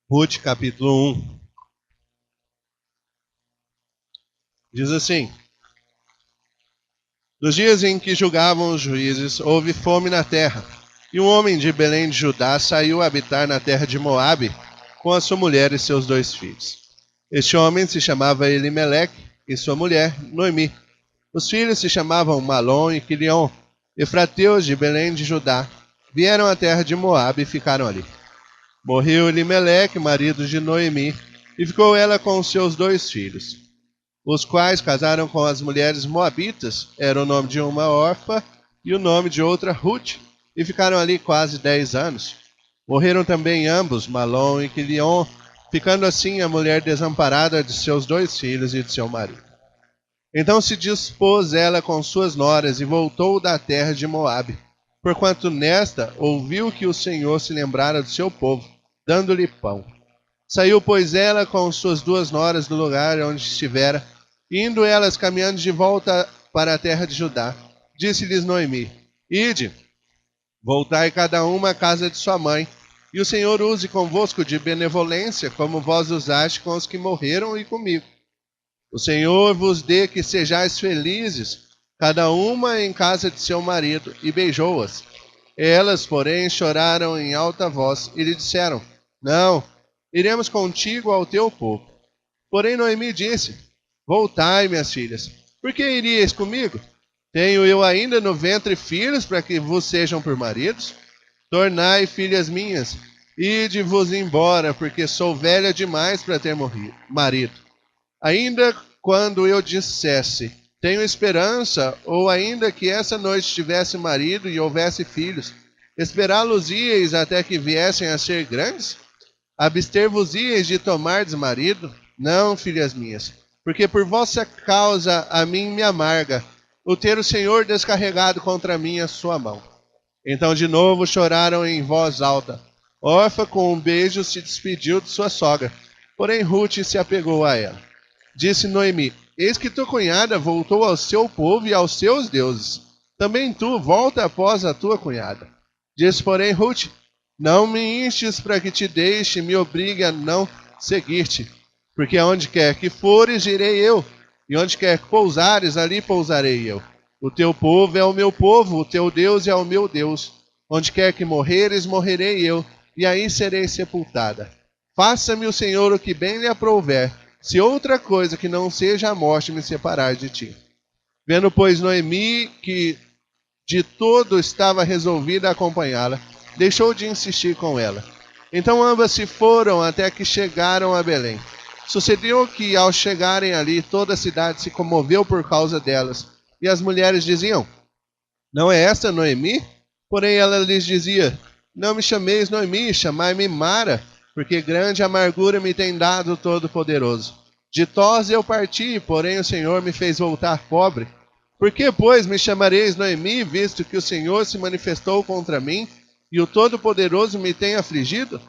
Ruth, capítulo 1. Diz assim: Nos dias em que julgavam os juízes, houve fome na terra, e um homem de Belém de Judá saiu a habitar na terra de Moabe, com a sua mulher e seus 2 filhos. Este homem se chamava Elimeleque, e sua mulher, Noemi. Os filhos se chamavam Malom e Quilion, efrateus de Belém de Judá. Vieram à terra de Moabe e ficaram ali. Morreu Elimeleque, marido de Noemi, e ficou ela com os seus 2 filhos, os quais casaram com as mulheres moabitas. Era o nome de uma Orfa e o nome de outra Ruth, e ficaram ali quase 10 anos. Morreram também ambos, Malom e Quilion, ficando assim a mulher desamparada de seus 2 filhos e de seu marido. Então se dispôs ela com suas noras e voltou da terra de Moabe, porquanto nesta ouviu que o Senhor se lembrara do seu povo, dando-lhe pão. Saiu, pois, ela com suas 2 noras do lugar onde estivera, indo elas caminhando de volta para a terra de Judá. Disse-lhes Noemi: Ide, voltai cada uma à casa de sua mãe, e o Senhor use convosco de benevolência, como vós usaste com os que morreram e comigo. O Senhor vos dê que sejais felizes, cada uma em casa de seu marido. E beijou-as. Elas, porém, choraram em alta voz e lhe disseram: Não, iremos contigo ao teu povo. Porém Noemi disse: Voltai, minhas filhas, por que iríeis comigo? Tenho eu ainda no ventre filhos para que vos sejam por maridos? Tornai, filhas minhas, ide-vos embora, porque sou velha demais para ter marido. Ainda quando eu dissesse: Tenho esperança, ou ainda que essa noite tivesse marido e houvesse filhos, esperá-los-íeis até que viessem a ser grandes? Abster-vos-íeis de tomardes marido? Não, filhas minhas, porque por vossa causa a mim me amarga o ter o Senhor descarregado contra mim a sua mão. Então de novo choraram em voz alta. Orfa com um beijo se despediu de sua sogra, porém Ruth se apegou a ela. Disse Noemi: Eis que tua cunhada voltou ao seu povo e aos seus deuses. Também tu volta após a tua cunhada. Disse, porém, Ruth: Não me instes para que te deixe e me obrigue a não seguir-te. Porque aonde quer que fores, irei eu, e onde quer que pousares, ali pousarei eu. O teu povo é o meu povo, o teu Deus é o meu Deus. Onde quer que morreres, morrerei eu, e aí serei sepultada. Faça-me o Senhor o que bem lhe aprouver, se outra coisa que não seja a morte me separar de ti. Vendo, pois, Noemi que de todo estava resolvida a acompanhá-la, deixou de insistir com ela. Então ambas se foram até que chegaram a Belém. Sucedeu que, ao chegarem ali, toda a cidade se comoveu por causa delas. E as mulheres diziam: Não é esta Noemi? Porém ela lhes dizia: Não me chameis Noemi, chamai-me Mara, porque grande amargura me tem dado o Todo-Poderoso. De Toz eu parti, porém o Senhor me fez voltar pobre. Por que, pois, me chamareis Noemi, visto que o Senhor se manifestou contra mim, e o Todo-Poderoso me tem afligido?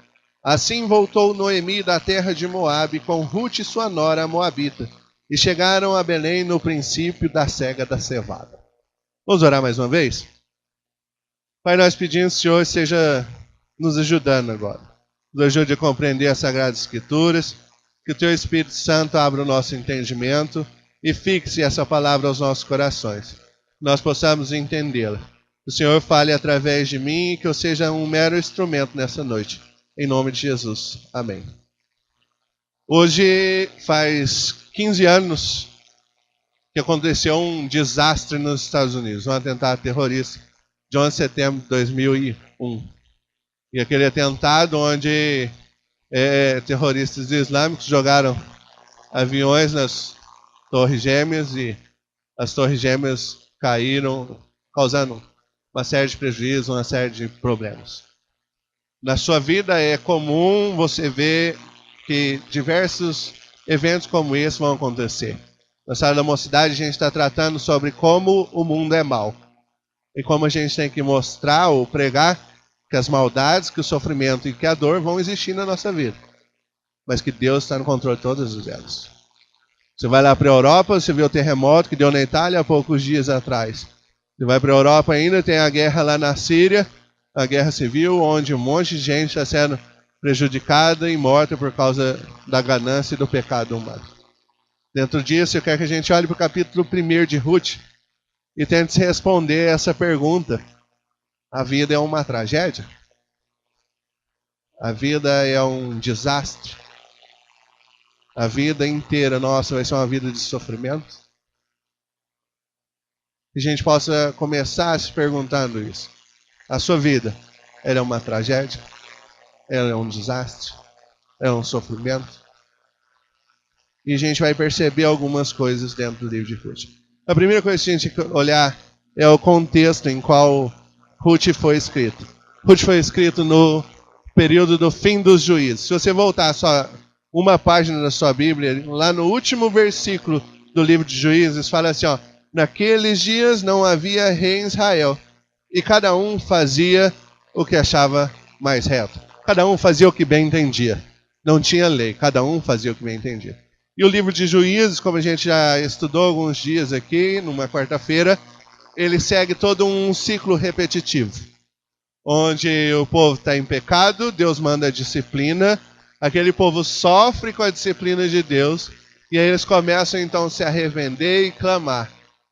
Assim voltou Noemi da terra de Moabe, com Ruth sua nora moabita, e chegaram a Belém no princípio da cega da cevada. Vamos orar mais uma vez? Pai, nós pedimos que o Senhor esteja nos ajudando agora. Nos ajude a compreender as Sagradas Escrituras, que o Teu Espírito Santo abra o nosso entendimento e fixe essa palavra aos nossos corações. Que nós possamos entendê-la. Que o Senhor fale através de mim e que eu seja um mero instrumento nessa noite. Em nome de Jesus. Amém. Hoje faz 15 anos que aconteceu um desastre nos Estados Unidos, um atentado terrorista de 11 de setembro de 2001. E aquele atentado onde terroristas islâmicos jogaram aviões nas Torres Gêmeas e as Torres Gêmeas caíram, causando uma série de prejuízos, uma série de problemas. Na sua vida é comum você ver que diversos eventos como esse vão acontecer. Na sala da mocidade a gente está tratando sobre como o mundo é mau. E como a gente tem que mostrar ou pregar que as maldades, que o sofrimento e que a dor vão existir na nossa vida. Mas que Deus está no controle de todas elas. Você vai lá para a Europa, você vê o terremoto que deu na Itália há poucos dias atrás. Você vai para a Europa ainda, tem a guerra lá na Síria, a guerra civil, onde um monte de gente está sendo prejudicada e morta por causa da ganância e do pecado humano. Dentro disso, eu quero que a gente olhe para o capítulo 1 de Ruth e tente responder essa pergunta. A vida é uma tragédia? A vida é um desastre? A vida inteira nossa vai ser uma vida de sofrimento? Que a gente possa começar se perguntando isso. A sua vida, ela é uma tragédia? Ela é um desastre? É um sofrimento? E a gente vai perceber algumas coisas dentro do livro de Ruth. A primeira coisa que a gente tem que olhar é o contexto em qual Ruth foi escrito. Ruth foi escrito no período do fim dos juízes. Se você voltar só uma página da sua Bíblia, lá no último versículo do livro de Juízes, fala assim, ó, naqueles dias não havia rei em Israel, e cada um fazia o que achava mais reto. Cada um fazia o que bem entendia. Não tinha lei, cada um fazia o que bem entendia. E o livro de Juízes, como a gente já estudou alguns dias aqui, numa quarta-feira, ele segue todo um ciclo repetitivo, onde o povo está em pecado, Deus manda a disciplina, aquele povo sofre com a disciplina de Deus, e aí eles começam então a se arrepender e clamar.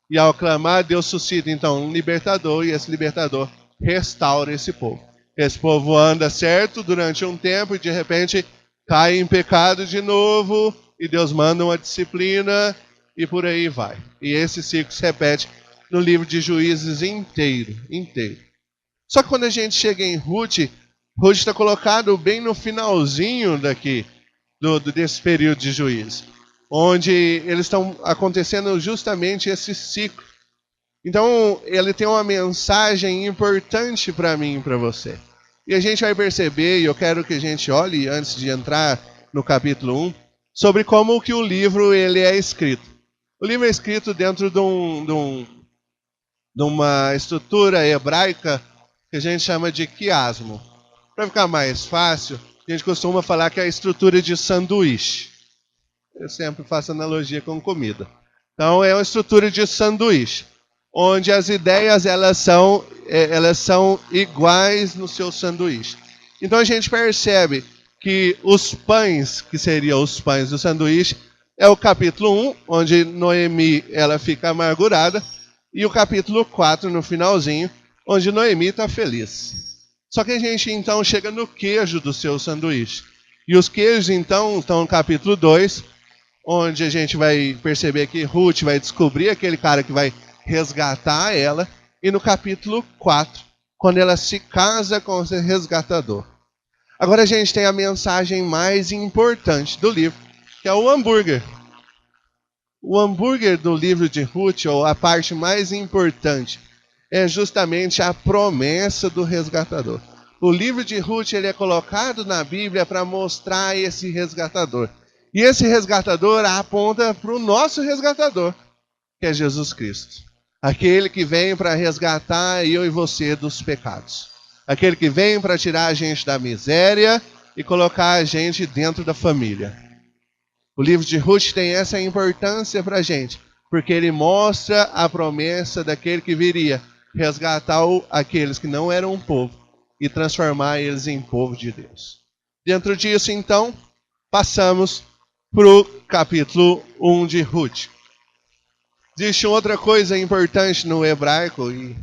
E ao clamar, Deus suscita então um libertador, e esse libertador restaura esse povo. Esse povo anda certo durante um tempo, e de repente cai em pecado de novo, e Deus manda uma disciplina, e por aí vai. E esse ciclo se repete no livro de Juízes inteiro. Só que quando a gente chega em Ruth, Ruth está colocado bem no finalzinho daqui, desse período de Juízes, onde eles estão acontecendo justamente esse ciclo. Então, ele tem uma mensagem importante para mim e para você. E a gente vai perceber, e eu quero que a gente olhe, antes de entrar no capítulo 1, sobre como que o livro ele é escrito. O livro é escrito dentro de uma estrutura hebraica que a gente chama de quiasmo. Para ficar mais fácil, a gente costuma falar que é a estrutura de sanduíche. Eu sempre faço analogia com comida. Então, é uma estrutura de sanduíche, onde as ideias elas são iguais no seu sanduíche. Então, a gente percebe que os pães, que seriam os pães do sanduíche, é o capítulo 1, onde Noemi ela fica amargurada, e o capítulo 4, no finalzinho, onde Noemi está feliz. Só que a gente então chega no queijo do seu sanduíche. E os queijos então estão no capítulo 2, onde a gente vai perceber que Ruth vai descobrir aquele cara que vai resgatar ela. E no capítulo 4, quando ela se casa com o resgatador. Agora a gente tem a mensagem mais importante do livro, que é o hambúrguer. O hambúrguer do livro de Ruth, ou a parte mais importante, é justamente a promessa do resgatador. O livro de Ruth ele é colocado na Bíblia para mostrar esse resgatador. E esse resgatador aponta para o nosso resgatador, que é Jesus Cristo. Aquele que vem para resgatar eu e você dos pecados. Aquele que vem para tirar a gente da miséria e colocar a gente dentro da família. O livro de Ruth tem essa importância para a gente, porque ele mostra a promessa daquele que viria resgatar aqueles que não eram um povo e transformar eles em povo de Deus. Dentro disso, então, passamos para o capítulo 1 de Ruth. Existe outra coisa importante no hebraico, e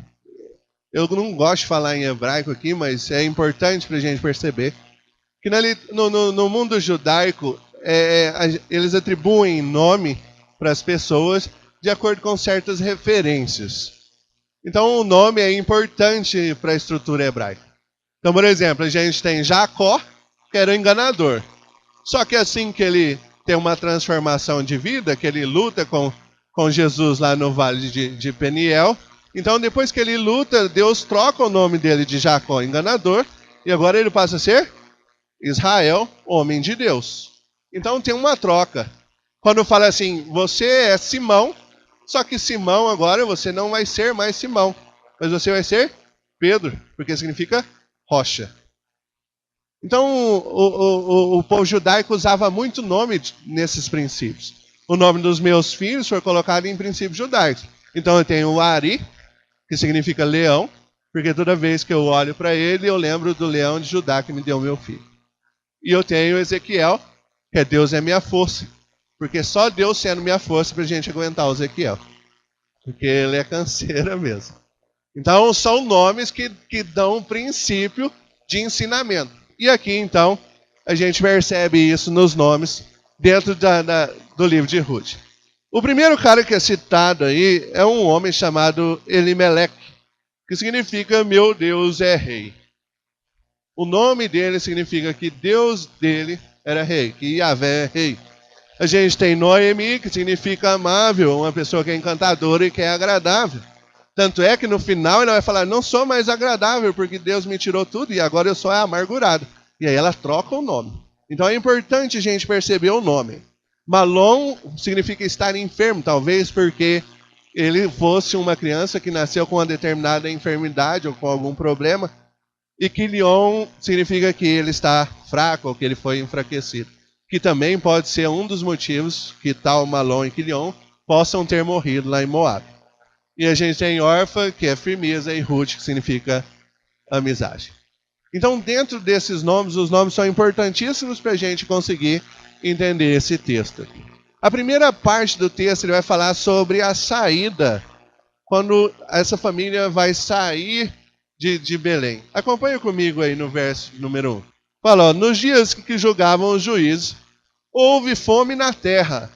eu não gosto de falar em hebraico aqui, mas é importante para a gente perceber, que no mundo judaico, eles atribuem nome para as pessoas de acordo com certas referências. Então, o nome é importante para a estrutura hebraica. Então, por exemplo, a gente tem Jacó, que era o enganador. Só que assim que ele tem uma transformação de vida, que ele luta com Jesus lá no vale de Peniel, então depois que ele luta, Deus troca o nome dele de Jacó, enganador, e agora ele passa a ser Israel, homem de Deus. Então tem uma troca. Quando fala assim, você é Simão, só que Simão agora você não vai ser mais Simão, mas você vai ser Pedro, porque significa rocha. Então o povo judaico usava muito nome nesses princípios. O nome dos meus filhos foi colocado em princípios judaicos. Então eu tenho o Ari, que significa leão, porque toda vez que eu olho para ele, eu lembro do leão de Judá que me deu meu filho. E eu tenho Ezequiel, que é Deus é minha força. Porque só Deus sendo minha força para a gente aguentar o Ezequiel. Porque ele é canseira mesmo. Então, são nomes que dão um princípio de ensinamento. E aqui, então, a gente percebe isso nos nomes dentro do livro de Ruth. O primeiro cara que é citado aí é um homem chamado Elimeleque, que significa meu Deus é rei. O nome dele significa que Deus dele era rei, que Yahvé é rei. A gente tem Noemi, que significa amável, uma pessoa que é encantadora e que é agradável. Tanto é que no final ele vai falar, não sou mais agradável porque Deus me tirou tudo e agora eu sou amargurado. E aí ela troca o nome. Então é importante a gente perceber o nome. Malom significa estar enfermo, talvez porque ele fosse uma criança que nasceu com uma determinada enfermidade ou com algum problema. E Quilion significa que ele está fraco ou que ele foi enfraquecido. Que também pode ser um dos motivos que tal Malom e Quilion possam ter morrido lá em Moab. E a gente tem Orfa, que é firmeza, e Ruth, que significa amizade. Então, dentro desses nomes, os nomes são importantíssimos para a gente conseguir entender esse texto. A primeira parte do texto ele vai falar sobre a saída, quando essa família vai sair de Belém. Acompanha comigo aí no verso número 1. Fala, ó, nos dias que julgavam os juízes, houve fome na terra.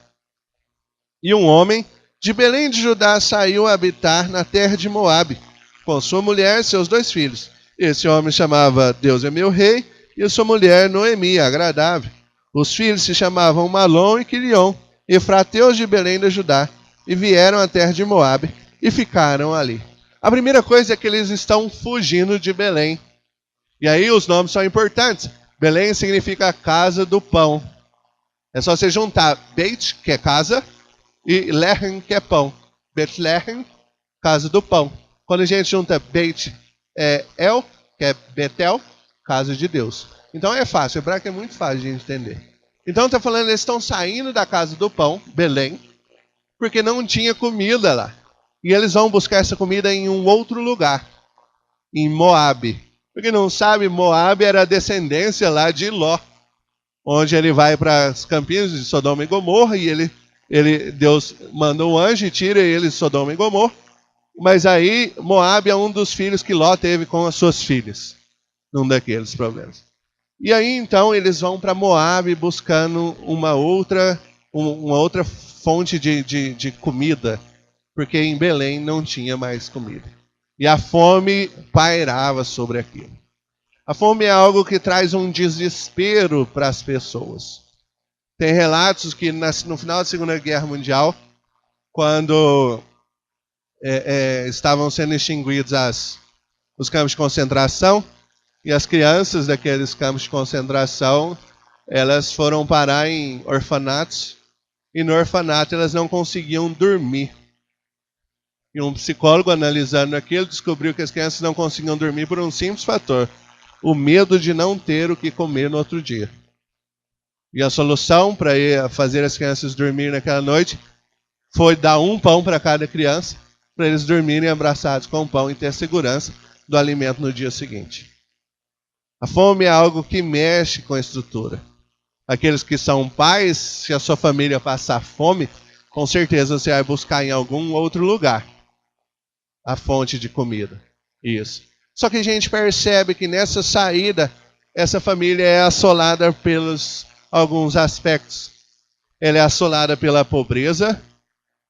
E um homem de Belém de Judá saiu a habitar na terra de Moabe, com sua mulher e seus 2 filhos. Esse homem chamava Deus é meu rei, e sua mulher Noemi, agradável. Os filhos se chamavam Malom e Quilion, efrateus de Belém de Judá, e vieram à terra de Moabe, e ficaram ali. A primeira coisa é que eles estão fugindo de Belém. E aí os nomes são importantes. Belém significa casa do pão. É só você juntar Beit, que é casa, e Lehem, que é pão. Betlehem, casa do pão. Quando a gente junta Beit El, que é Betel, casa de Deus. Então é fácil, o hebraico é muito fácil de entender. Então está falando, eles estão saindo da casa do pão, Belém, porque não tinha comida lá. E eles vão buscar essa comida em um outro lugar, em Moabe. Para quem não sabe, Moabe era a descendência lá de Ló, onde ele vai para as campinas de Sodoma e Gomorra, e Deus manda um anjo e tira ele de Sodoma e Gomorra. Mas aí Moabe é um dos filhos que Ló teve com as suas filhas, num daqueles problemas. E aí então eles vão para Moabe buscando uma outra fonte de comida, porque em Belém não tinha mais comida. E a fome pairava sobre aquilo. A fome é algo que traz um desespero para as pessoas. Tem relatos que no final da Segunda Guerra Mundial, quando estavam sendo extinguidos os campos de concentração, e as crianças daqueles campos de concentração, elas foram parar em orfanatos, e no orfanato elas não conseguiam dormir. E um psicólogo analisando aquilo descobriu que as crianças não conseguiam dormir por um simples fator: o medo de não ter o que comer no outro dia. E a solução para fazer as crianças dormirem naquela noite foi dar um pão para cada criança, para eles dormirem abraçados com o pão e ter segurança do alimento no dia seguinte. A fome é algo que mexe com a estrutura. Aqueles que são pais, se a sua família passar fome, com certeza você vai buscar em algum outro lugar a fonte de comida. Isso. Só que a gente percebe que nessa saída, essa família é assolada pelos alguns aspectos. Ela é assolada pela pobreza,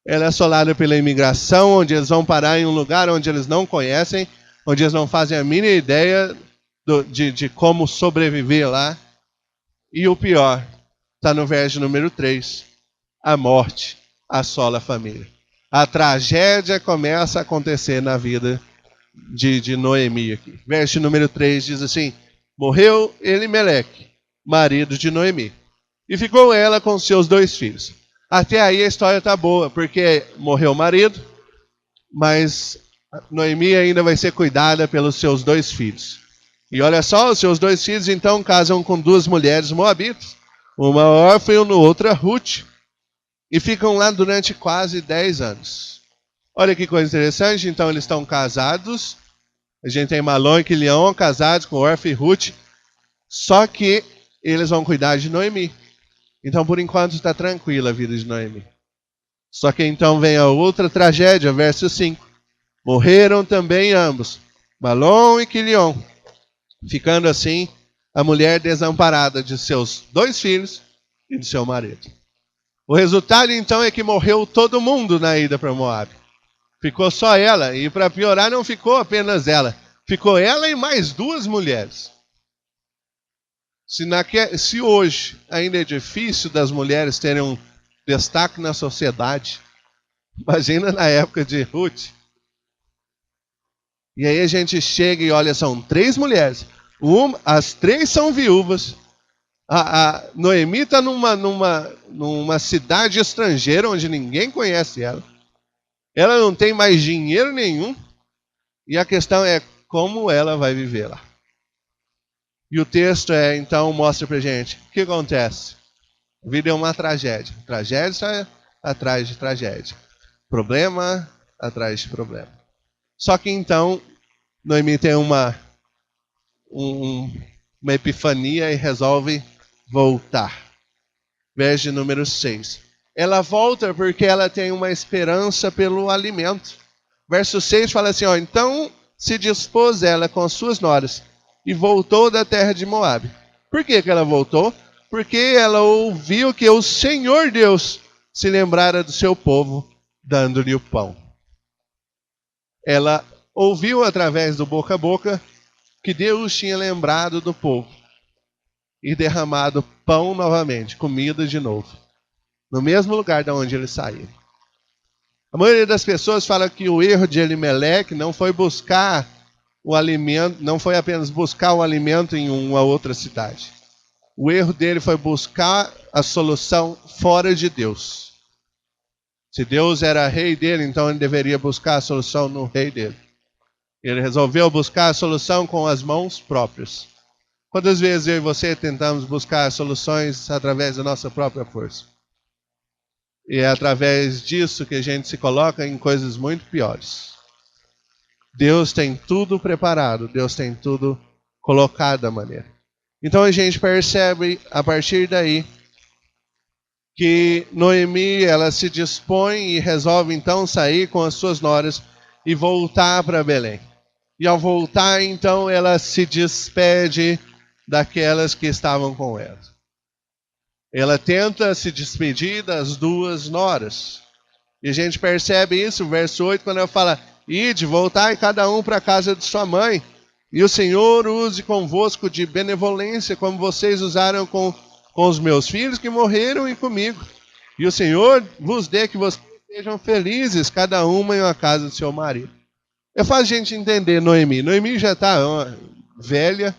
ela é assolada pela imigração, onde eles vão parar em um lugar onde eles não conhecem, onde eles não fazem a mínima ideia de como sobreviver lá. E o pior, está no verso número 3, a morte assola a família. A tragédia começa a acontecer na vida de Noemi aqui. Verso número 3 diz assim: morreu Elimeleque, marido de Noemi, e ficou ela com seus 2 filhos. Até aí a história está boa, porque morreu o marido, mas Noemi ainda vai ser cuidada pelos seus 2 filhos. E olha só, os seus 2 filhos então casam com 2 mulheres moabitas, uma órfã e outra Ruth, e ficam lá durante quase 10 anos. Olha que coisa interessante, então eles estão casados, a gente tem Malom e Quilion casados com Orfa e Ruth, só que eles vão cuidar de Noemi. Então, por enquanto, está tranquila a vida de Noemi. Só que então vem a outra tragédia, verso 5. Morreram também ambos, Malom e Quilion, ficando assim a mulher desamparada de seus 2 filhos e de seu marido. O resultado então é que morreu todo mundo na ida para Moabe. Ficou só ela, e para piorar não ficou apenas ela, ficou ela e mais 2 mulheres. Se hoje ainda é difícil das mulheres terem um destaque na sociedade, imagina na época de Ruth. E aí a gente chega e olha, são 3 mulheres. As 3 são viúvas. A Noemi está numa cidade estrangeira onde ninguém conhece ela. Ela não tem mais dinheiro nenhum. E a questão é como ela vai viver lá. E o texto então mostra pra gente o que acontece. A vida é uma tragédia. Tragédia atrás de tragédia. Problema atrás de problema. Só que então, Noemi tem uma epifania e resolve voltar. Verso número 6. Ela volta porque ela tem uma esperança pelo alimento. Verso 6 fala assim, então se dispôs ela com suas noras e voltou da terra de Moabe. Por que ela voltou? Porque ela ouviu que o Senhor Deus se lembrara do seu povo, dando-lhe o pão. Ela ouviu através do boca a boca que Deus tinha lembrado do povo e derramado pão novamente, comida de novo, no mesmo lugar de onde eles saíram. A maioria das pessoas fala que o erro de Elimeleque não foi buscar o alimento, não foi apenas buscar o alimento em uma outra cidade. O erro dele foi buscar a solução fora de Deus. Se Deus era rei dele, então ele deveria buscar a solução no rei dele. Ele resolveu buscar a solução com as mãos próprias. Quantas vezes eu e você tentamos buscar soluções através da nossa própria força? E é através disso que a gente se coloca em coisas muito piores. Deus tem tudo preparado, Deus tem tudo colocado da maneira. Então a gente percebe a partir daí que Noemi ela se dispõe e resolve então sair com as suas noras e voltar para Belém. E ao voltar então ela se despede daquelas que estavam com ela. Ela tenta se despedir das 2 noras. E a gente percebe isso, verso 8, quando ela fala, ide, voltai cada um para a casa de sua mãe, e o Senhor use convosco de benevolência, como vocês usaram com os meus filhos que morreram e comigo. E o Senhor vos dê que vocês sejam felizes, cada uma em uma casa do seu marido. Eu faço a gente entender Noemi. Noemi já está velha,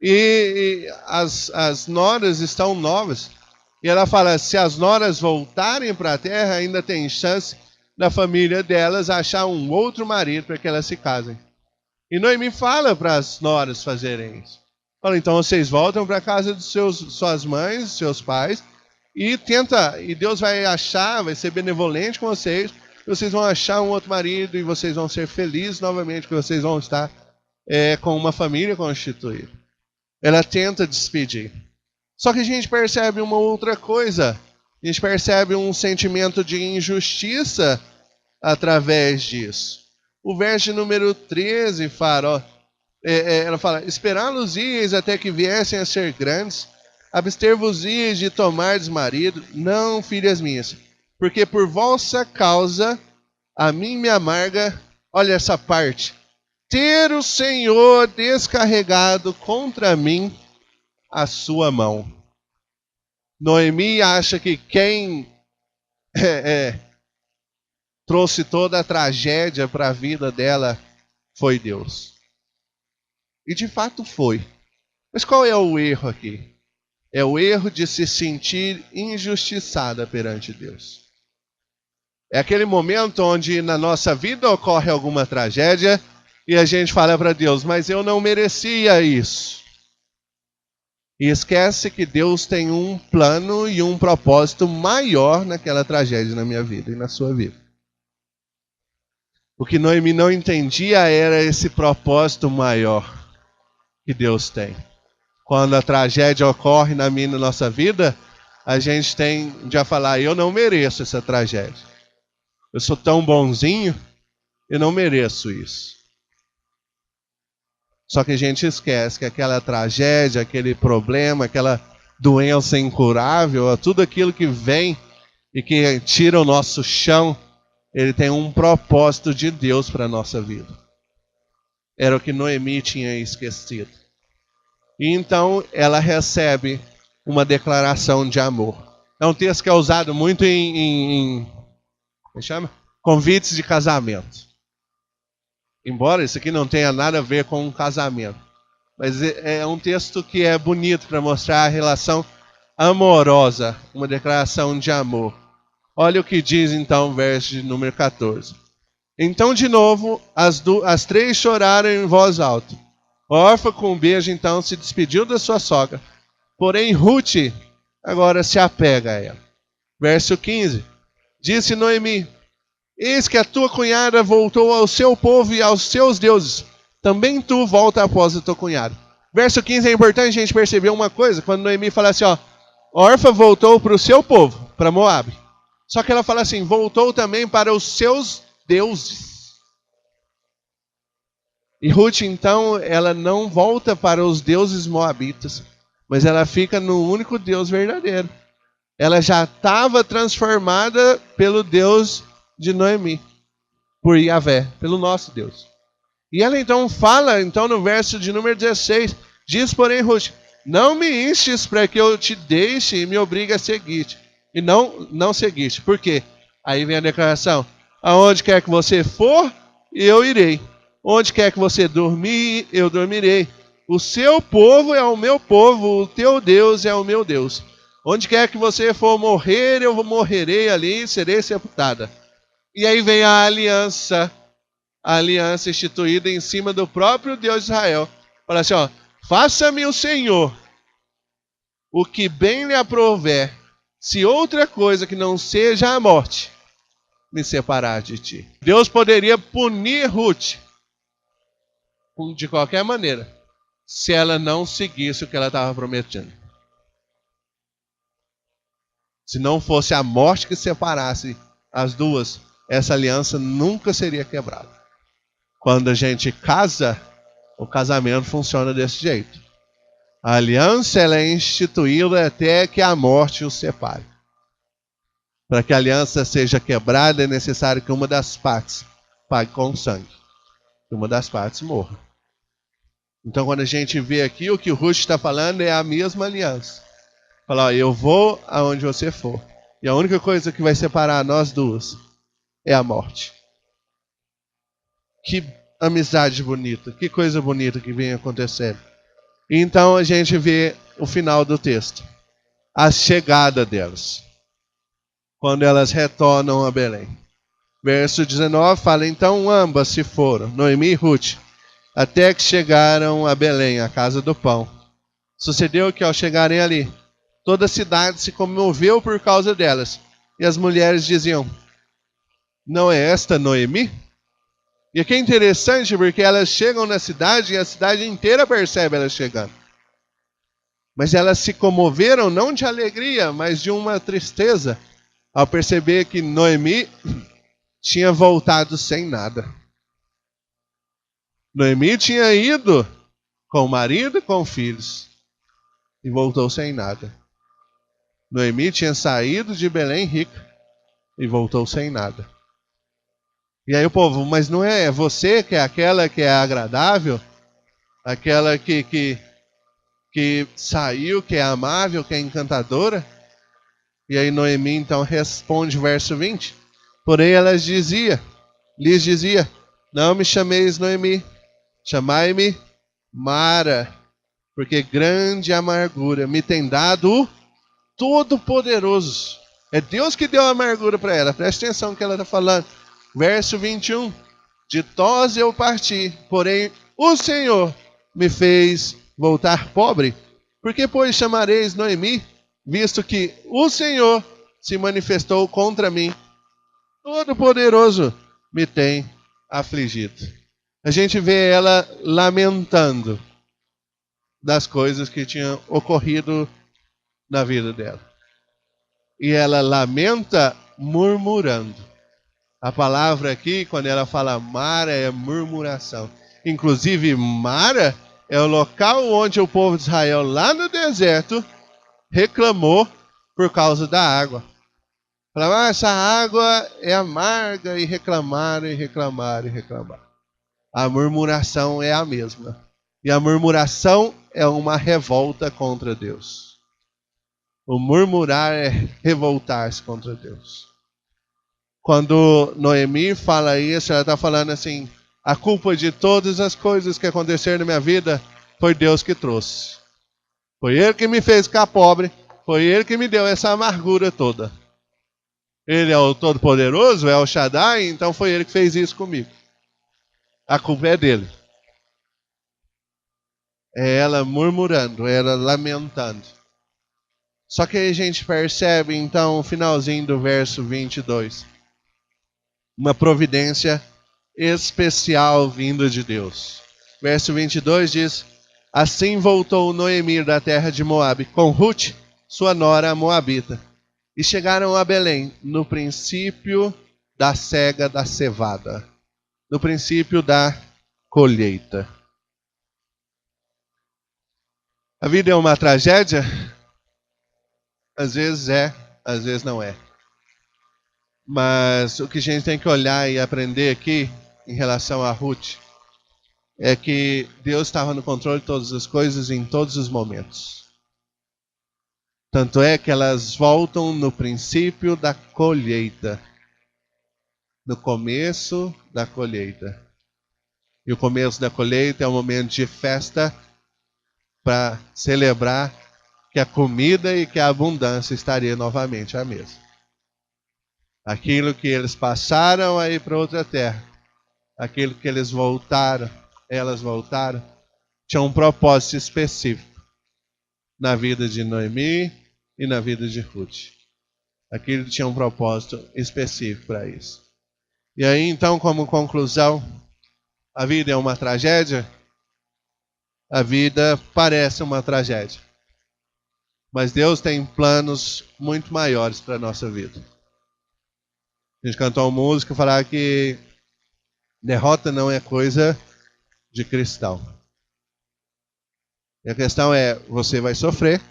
e as noras estão novas. E ela fala, se as noras voltarem para a terra, ainda tem chance da família delas achar um outro marido para que elas se casem. E Noemi fala para as noras fazerem isso. Fala, então vocês voltam para a casa de suas mães, seus pais, e Deus vai achar, vai ser benevolente com vocês, vocês vão achar um outro marido e vocês vão ser felizes novamente, que vocês vão estar com uma família constituída. Ela tenta despedir. Só que a gente percebe uma outra coisa. A gente percebe um sentimento de injustiça através disso. O verso número 13 fala, ela fala, esperá-los-ieis até que viessem a ser grandes, abster-vos-ieis de tomardes marido, não filhas minhas, porque por vossa causa a mim me amarga, olha essa parte, ter o Senhor descarregado contra mim a sua mão. Noemi acha que quem trouxe toda a tragédia para a vida dela foi Deus. E de fato foi. Mas qual é o erro aqui? É o erro de se sentir injustiçada perante Deus. É aquele momento onde na nossa vida ocorre alguma tragédia e a gente fala para Deus, mas eu não merecia isso. E esquece que Deus tem um plano e um propósito maior naquela tragédia na minha vida e na sua vida. O que Noemi não entendia era esse propósito maior que Deus tem. quando a tragédia ocorre na minha e na nossa vida, a gente tende a falar, eu não mereço essa tragédia. Eu sou tão bonzinho, eu não mereço isso. Só que a gente esquece que aquela tragédia, aquele problema, aquela doença incurável, tudo aquilo que vem e que tira o nosso chão, ele tem um propósito de Deus para a nossa vida. Era o que Noemi tinha esquecido. E então ela recebe uma declaração de amor. É um texto que é usado muito como chama? Convites de casamento. Embora isso aqui não tenha nada a ver com um casamento. Mas é um texto que é bonito para mostrar a relação amorosa, uma declaração de amor. Olha o que diz então o verso de número 14. Então de novo as três choraram em voz alta. Orfa com um beijo então se despediu da sua sogra. Porém Ruth agora se apega a ela. Verso 15. Disse Noemi: eis que a tua cunhada voltou ao seu povo e aos seus deuses. Também tu volta após o teu cunhado. Verso 15 é importante a gente perceber uma coisa. Quando Noemi fala assim, ó, Orfa voltou para o seu povo, para Moabe. Só que ela fala assim, voltou também para os seus deuses. E Ruth, então, ela não volta para os deuses moabitas, mas ela fica no único Deus verdadeiro. Ela já estava transformada pelo Deus de Noemi, por Yahvé, pelo nosso Deus. E ela então fala, então no verso de número 16, diz porém Ruth, não me instes para que eu te deixe e me obrigue a seguir-te. E não seguir-te. Por quê? Aí vem a declaração, aonde quer que você for, eu irei. Onde quer que você dormir, eu dormirei. O seu povo é o meu povo, o teu Deus é o meu Deus. Onde quer que você for morrer, eu morrerei ali e serei sepultada. E aí vem a aliança instituída em cima do próprio Deus de Israel. Fala assim, ó, faça-me o Senhor o que bem lhe aprouver, se outra coisa que não seja a morte me separar de ti. Deus poderia punir Ruth de qualquer maneira, se ela não seguisse o que ela estava prometendo. Se não fosse a morte que separasse as duas, essa aliança nunca seria quebrada. Quando a gente casa, o casamento funciona desse jeito. A aliança ela é instituída até que a morte os separe. Para que a aliança seja quebrada, é necessário que uma das partes pague com sangue. Que uma das partes morra. Então, quando a gente vê aqui, o que o Ruth está falando é a mesma aliança. Fala, ó, eu vou aonde você for. E a única coisa que vai separar nós duas é a morte. Que amizade bonita, que coisa bonita que vem acontecendo. Então a gente vê o final do texto. A chegada delas. Quando elas retornam a Belém. Verso 19 fala, então ambas se foram, Noemi e Ruth, até que chegaram a Belém, a casa do pão. Sucedeu que ao chegarem ali, toda a cidade se comoveu por causa delas. E as mulheres diziam, não é esta Noemi? E aqui é interessante porque elas chegam na cidade e a cidade inteira percebe elas chegando. Mas elas se comoveram não de alegria, mas de uma tristeza, ao perceber que Noemi tinha voltado sem nada. Noemi tinha ido com o marido e com filhos e voltou sem nada. Noemi tinha saído de Belém rica e voltou sem nada. E aí o povo, mas não é você que é aquela que é agradável? Aquela que saiu, que é amável, que é encantadora? E aí Noemi então responde, verso 20. Porém lhes dizia, não me chameis Noemi, chamai-me Mara, porque grande amargura me tem dado o Todo-Poderoso. É Deus que deu a amargura para ela. Presta atenção no que ela está falando. Verso 21. De Toz eu parti, porém o Senhor me fez voltar pobre. Por que, pois, chamareis Noemi, visto que o Senhor se manifestou contra mim? Todo-Poderoso me tem afligido. A gente vê ela lamentando. das coisas que tinham ocorrido na vida dela. E ela lamenta murmurando. A palavra aqui, quando ela fala Mara, é murmuração. Inclusive, Mara é o local onde o povo de Israel, lá no deserto, reclamou por causa da água. Falaram, essa água é amarga, e reclamaram, e reclamaram, e reclamaram. A murmuração é a mesma. E a murmuração é uma revolta contra Deus. O murmurar é revoltar-se contra Deus. Quando Noemi fala isso, ela está falando assim, a culpa de todas as coisas que aconteceram na minha vida foi Deus que trouxe. Foi Ele que me fez ficar pobre, foi Ele que me deu essa amargura toda. Ele é o Todo-Poderoso, é o Shaddai, então foi Ele que fez isso comigo. A culpa é dele. É ela murmurando, é ela lamentando. Só que aí a gente percebe, então, o finalzinho do verso 22. Uma providência especial vinda de Deus. Verso 22 diz, assim voltou Noemi da terra de Moabe, com Ruth, sua nora moabita. E chegaram a Belém, no princípio da cega da cevada. No princípio da colheita. A vida é uma tragédia? Às vezes é, às vezes não é. Mas o que a gente tem que olhar e aprender aqui, em relação a Ruth, é que Deus estava no controle de todas as coisas em todos os momentos. Tanto é que elas voltam no princípio da colheita. No começo da colheita. E o começo da colheita é um momento de festa para celebrar que a comida e que a abundância estaria novamente à mesa. Aquilo que eles passaram a ir para outra terra, aquilo que elas voltaram, tinha um propósito específico na vida de Noemi e na vida de Ruth. Aquilo tinha um propósito específico para isso. E aí, então, como conclusão, a vida é uma tragédia? A vida parece uma tragédia. Mas Deus tem planos muito maiores para a nossa vida. A gente cantou uma música e falava que derrota não é coisa de cristão. E a questão é, você vai sofrer,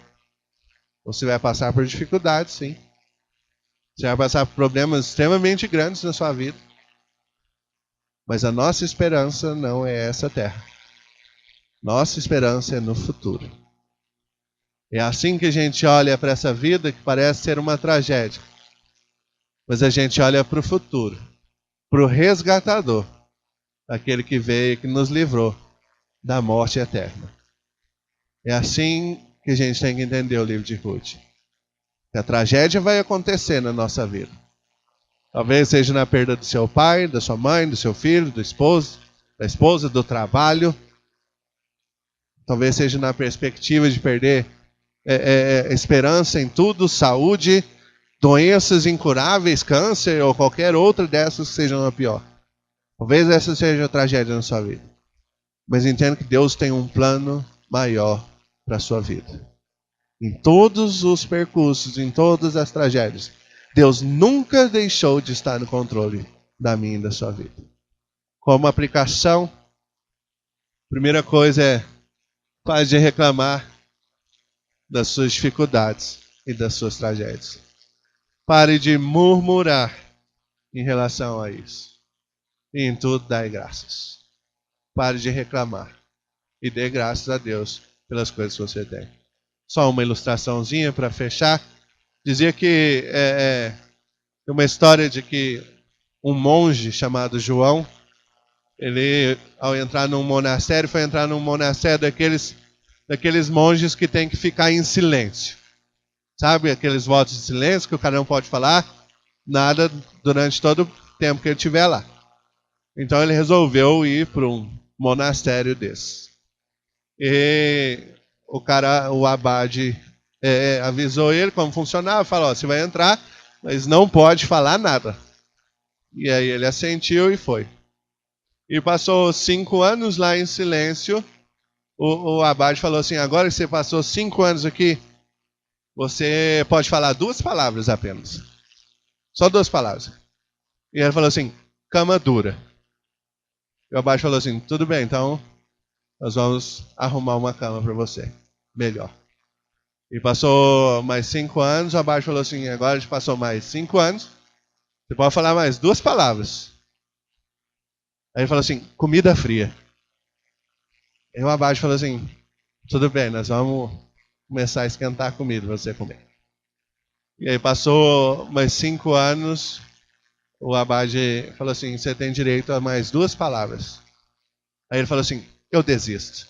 você vai passar por dificuldades, sim. Você vai passar por problemas extremamente grandes na sua vida. Mas a nossa esperança não é essa terra. Nossa esperança é no futuro. É assim que a gente olha para essa vida que parece ser uma tragédia. Mas a gente olha para o futuro, para o resgatador, aquele que veio e que nos livrou da morte eterna. É assim que a gente tem que entender o livro de Ruth. Que a tragédia vai acontecer na nossa vida. Talvez seja na perda do seu pai, da sua mãe, do seu filho, do esposo, da esposa, do trabalho. Talvez seja na perspectiva de perder esperança em tudo, saúde, doenças incuráveis, câncer ou qualquer outra dessas que sejam a pior. Talvez essa seja a tragédia na sua vida. Mas entenda que Deus tem um plano maior para a sua vida. Em todos os percursos, em todas as tragédias, Deus nunca deixou de estar no controle da minha e da sua vida. Como aplicação, primeira coisa é, pare de reclamar das suas dificuldades e das suas tragédias. Pare de murmurar em relação a isso. E em tudo dai graças. Pare de reclamar. E dê graças a Deus pelas coisas que você tem. Só uma ilustraçãozinha para fechar. Dizia que tem uma história de que um monge chamado João, ele, ao entrar num monastério, foi entrar num monastério daqueles monges que tem que ficar em silêncio. Sabe, aqueles votos de silêncio que o cara não pode falar nada durante todo o tempo que ele estiver lá. Então ele resolveu ir para um monastério desse. E o abade avisou ele como funcionava, falou, você vai entrar, mas não pode falar nada. E aí ele assentiu e foi. E passou 5 anos lá em silêncio. o abade falou assim, agora que você passou 5 anos aqui, você pode falar 2 palavras apenas. Só 2 palavras. E ele falou assim, cama dura. E o abade falou assim, tudo bem, então nós vamos arrumar uma cama para você. Melhor. E passou mais 5 anos, o abade falou assim, agora a gente passou mais 5 anos, você pode falar mais 2 palavras. Aí ele falou assim, comida fria. E o abade falou assim, tudo bem, nós vamos começar a esquentar a comida para você comer. E aí passou mais 5 anos, o abade falou assim, você tem direito a mais 2 palavras. Aí ele falou assim, eu desisto.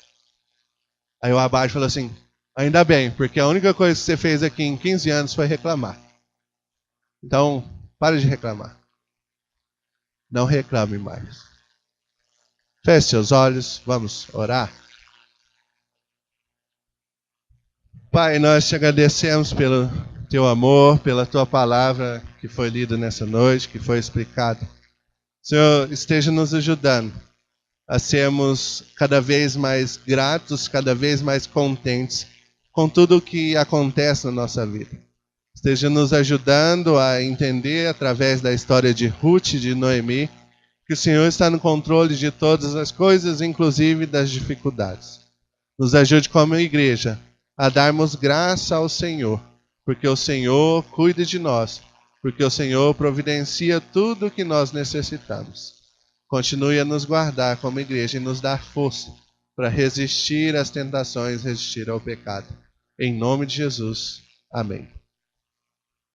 Aí o abade falou assim, ainda bem, porque a única coisa que você fez aqui em 15 anos foi reclamar. Então, pare de reclamar. Não reclame mais. Feche seus olhos, vamos orar. Pai, nós te agradecemos pelo teu amor, pela tua palavra que foi lida nessa noite, que foi explicada. Senhor, esteja nos ajudando a sermos cada vez mais gratos, cada vez mais contentes com tudo o que acontece na nossa vida. Esteja nos ajudando a entender, através da história de Ruth e de Noemi, que o Senhor está no controle de todas as coisas, inclusive das dificuldades. Nos ajude como igreja a darmos graça ao Senhor, porque o Senhor cuida de nós, porque o Senhor providencia tudo o que nós necessitamos. Continue a nos guardar como igreja e nos dar força para resistir às tentações, resistir ao pecado. Em nome de Jesus. Amém.